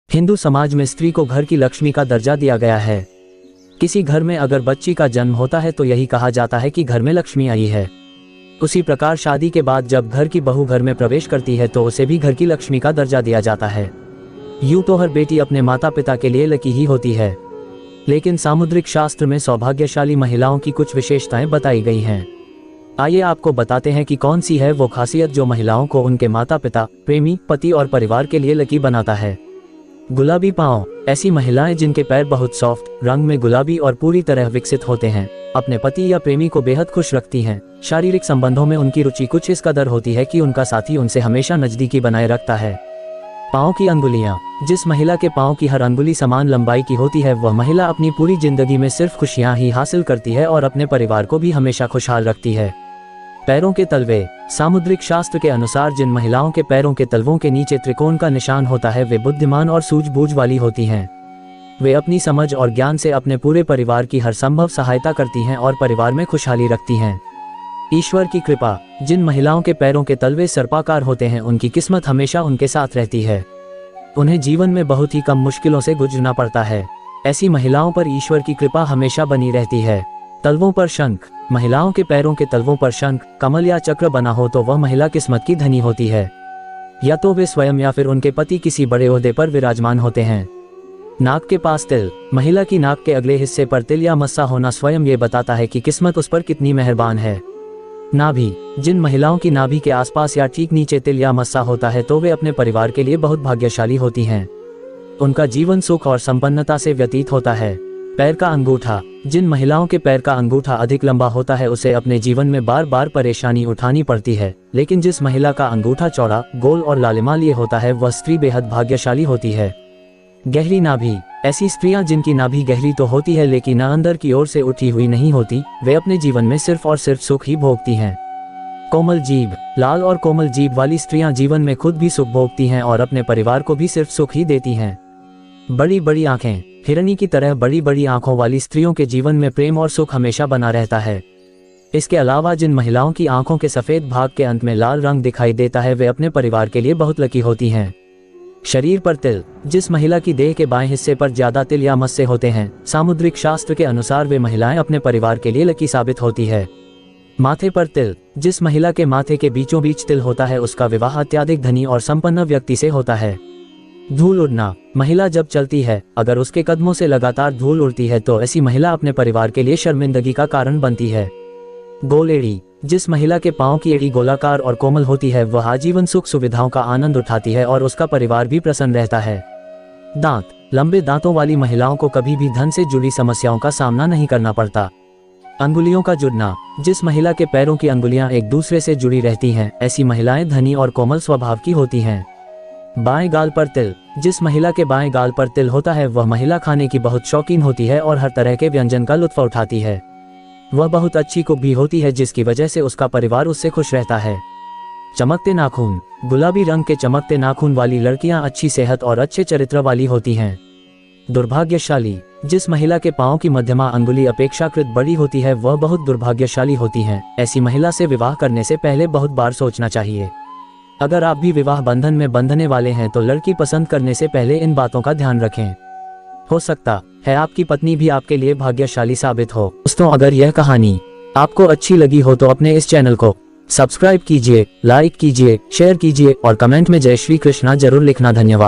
हिंदू समाज में स्त्री को घर की लक्ष्मी का दर्जा दिया गया है। किसी घर में अगर बच्ची का जन्म होता है तो यही कहा जाता है कि घर में लक्ष्मी आई है। उसी प्रकार शादी के बाद जब घर की बहू घर में प्रवेश करती है तो उसे भी घर की लक्ष्मी का दर्जा दिया जाता है। यूं तो हर बेटी अपने माता पिता के लिए लकी ही होती है, लेकिन सामुद्रिक शास्त्र में सौभाग्यशाली महिलाओं की कुछ विशेषताएं बताई गई हैं। आइए आपको बताते हैं कि कौन सी है वो खासियत जो महिलाओं को उनके माता पिता, प्रेमी, पति और परिवार के लिए लकी बनाता है। गुलाबी पाँव। ऐसी महिलाएं जिनके पैर बहुत सॉफ्ट, रंग में गुलाबी और पूरी तरह विकसित होते हैं, अपने पति या प्रेमी को बेहद खुश रखती हैं। शारीरिक संबंधों में उनकी रुचि कुछ इस कदर होती है कि उनका साथी उनसे हमेशा नजदीकी बनाए रखता है। पाँव की अंगुलियां। जिस महिला के पाँव की हर अंगुली समान लंबाई की होती है वह महिला अपनी पूरी जिंदगी में सिर्फ खुशियां ही हासिल करती है और अपने परिवार को भी हमेशा खुशहाल रखती है। पैरों के तलवे। सामुद्रिक शास्त्र के अनुसार जिन महिलाओं के पैरों के तलवों के नीचे त्रिकोण का निशान होता है वे बुद्धिमान और सूझबूझ वाली होती हैं। वे अपनी समझ और ज्ञान से अपने पूरे परिवार की हर संभव सहायता करती हैं और परिवार में खुशहाली रखती हैं। ईश्वर की कृपा। जिन महिलाओं के पैरों के तलवे सर्पाकार होते हैं उनकी किस्मत हमेशा उनके साथ रहती है। उन्हें जीवन में बहुत ही कम मुश्किलों से गुजरना पड़ता है। ऐसी महिलाओं पर ईश्वर की कृपा हमेशा बनी रहती है। तलवों पर शंख। महिलाओं के पैरों के तलवों पर शंख, कमल या चक्र बना हो तो वह महिला किस्मत की धनी होती है। या तो वे स्वयं या फिर उनके पति किसी बड़े ओहदे पर विराजमान होते हैं। नाक के पास तिल। महिला की नाक के अगले हिस्से पर तिल या मस्सा होना स्वयं ये बताता है कि किस्मत उस पर कितनी मेहरबान है। नाभि। जिन महिलाओं की नाभि के आसपास या ठीक नीचे तिल या मस्सा होता है तो वे अपने परिवार के लिए बहुत भाग्यशाली होती हैं। उनका जीवन सुख और संपन्नता से व्यतीत होता है। पैर का अंगूठा। जिन महिलाओं के पैर का अंगूठा अधिक लंबा होता है उसे अपने जीवन में बार बार परेशानी उठानी पड़ती है, लेकिन जिस महिला का अंगूठा चौड़ा, गोल और लालिमा लिए होता है वह स्त्री बेहद भाग्यशाली होती है। गहरी नाभि। ऐसी स्त्रियां जिनकी नाभि गहरी तो होती है लेकिन अंदर की ओर से उठी हुई नहीं होती, वे अपने जीवन में सिर्फ और सिर्फ सुख ही भोगती हैं। कोमल जीभ। लाल और कोमल जीभ वाली स्त्रियां जीवन में खुद भी सुख भोगती हैं और अपने परिवार को भी सिर्फ सुख ही देती हैं। बड़ी बड़ी आंखें। हिरनी की तरह बड़ी बड़ी आंखों वाली स्त्रियों के जीवन में प्रेम और सुख हमेशा बना रहता है। इसके अलावा जिन महिलाओं की आंखों के सफेद भाग के अंत में लाल रंग दिखाई देता है वे अपने परिवार के लिए बहुत लकी होती हैं। शरीर पर तिल। जिस महिला की देह के बाएं हिस्से पर ज्यादा तिल या मस्से होते हैं, सामुद्रिक शास्त्र के अनुसार वे महिलाएं अपने परिवार के लिए लकी साबित होती है। माथे पर तिल। जिस महिला के माथे के बीचों बीच तिल होता है उसका विवाह अत्यधिक धनी और संपन्न व्यक्ति से होता है। धूल उड़ना। महिला जब चलती है, अगर उसके कदमों से लगातार धूल उड़ती है तो ऐसी महिला अपने परिवार के लिए शर्मिंदगी का कारण बनती है। गोल एड़ी। जिस महिला के पांव की एड़ी गोलाकार और कोमल होती है वह आजीवन सुख सुविधाओं का आनंद उठाती है और उसका परिवार भी प्रसन्न रहता है। दांत। लंबे दांतों वाली महिलाओं को कभी भी धन से जुड़ी समस्याओं का सामना नहीं करना पड़ता। अंगुलियों का जुड़ना। जिस महिला के पैरों की अंगुलियां एक दूसरे से जुड़ी रहती हैं, ऐसी महिलाएं धनी और कोमल स्वभाव की होती हैं। बाएं गाल पर तिल। जिस महिला के बाएं गाल पर तिल होता है वह महिला खाने की बहुत शौकीन होती है और हर तरह के व्यंजन का लुत्फ उठाती है। वह बहुत अच्छी कुक भी होती है जिसकी वजह से उसका परिवार उससे खुश रहता है। चमकते नाखून। गुलाबी रंग के चमकते नाखून वाली लड़कियां अच्छी सेहत और अच्छे चरित्र वाली होती हैं। दुर्भाग्यशाली। जिस महिला के पांव की मध्यमा अंगुली अपेक्षाकृत बड़ी होती है वह बहुत दुर्भाग्यशाली होती हैं। ऐसी महिला से विवाह करने से पहले बहुत बार सोचना चाहिए। अगर आप भी विवाह बंधन में बंधने वाले हैं तो लड़की पसंद करने से पहले इन बातों का ध्यान रखें। हो सकता है आपकी पत्नी भी आपके लिए भाग्यशाली साबित हो। दोस्तों, अगर यह कहानी आपको अच्छी लगी हो तो अपने इस चैनल को सब्सक्राइब कीजिए, लाइक कीजिए, शेयर कीजिए और कमेंट में जय श्री कृष्णा जरूर लिखना। धन्यवाद।